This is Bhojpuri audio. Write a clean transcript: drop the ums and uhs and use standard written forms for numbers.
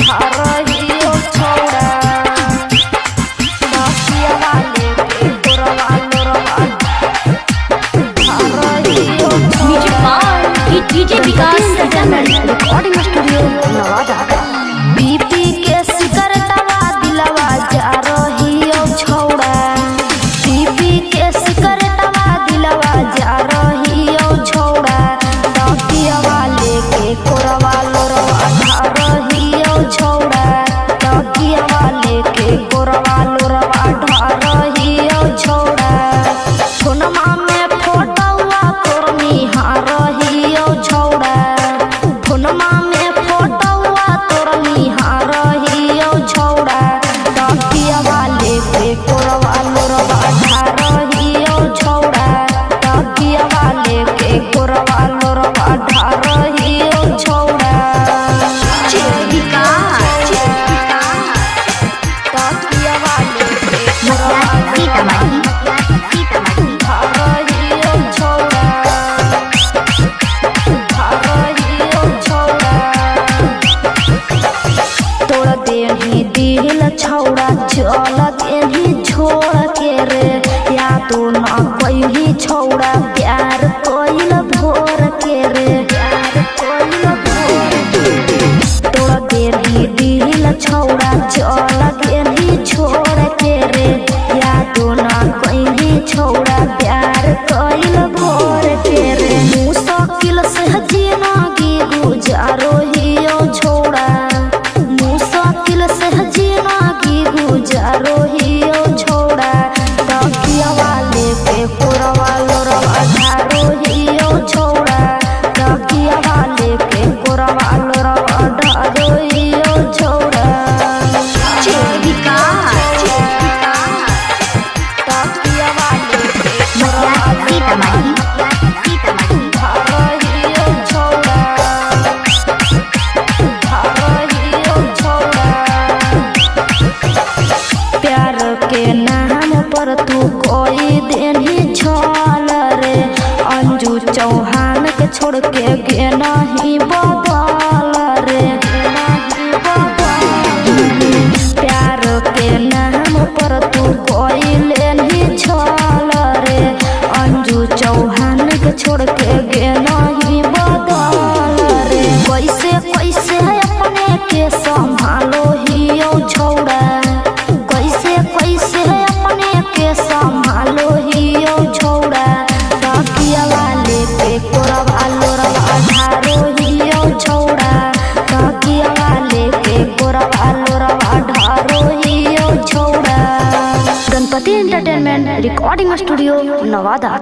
ढारहियो छौड़ा तकिया वाले के कोरवा लोरवा ढारहियो डीजे विकास रिकॉर्डिंग स्टूडियो नवादा। बीपी के सिकरटवा दिलवा जा रहियो छौड़ा बीपी के सिकरटवा दिलवा जा रहियो छौड़ा तकिया वाले के कोरवा लोरवा ढारहियो छौड़ा तकिया वाले के कोरवा लोरवा ढारहियो छौड़ा फोनमा में फोटोवा तोर निहारहियो छौड़ा फोनमा में फोटोवा तोर निहारहियो छौड़ा तकिया वाले के कोरवा लोरवा ढारहियो छौड़ा तकिया वाले के कोरवा लोरवा ढारहियो छौड़ा तकिया वाले के कोरवा ढारहियो छौड़ा ढारहियो छौड़ा तोड़ देही दिल छौड़ा चल देही छोड़ के रे या तो न कही छौड़ा प्यार कोइल भोर के रे प्यार कोइल भोर तोड़ देही दिल छौड़ा चल देही छोड़ के रे या तो न कही छौड़ा प्यार कोइल भोर के रे मुश्किल से जिंदगी गुजारो हियो छौड़ा मुश्किल से जिंदगी गुजारो हियो छौड़ा तकिया वाले के कोरवा लोरवा ढारो हियो छौड़ा तकिया वाले के कोरवा लोरवा ढारो हियो छौड़ा तकिया वाले के कोरवा ढारहियो छौड़ा ढारहियो छौड़ा प्यार के नाम पर तू कोई देनी छल रे अंजू चौहान के छोड़ के गे नहीं बदल रे प्यार के नाम पर तू कोई लेनी छल रे अंजू चौहान के छोड़ के गे नहीं बदल रे कैसे कैसे अपने के संभालो हियो छौड़ा कैसे कैसे अपने के संभालो हियो छौड़ा तकिया वाले के कोरवा लोरवा ढारो हियो छौड़ा तकिया वाले के कोरवा लोरवा ढारो हियो छौड़ा। Ganpati entertainment recording studio Nawada.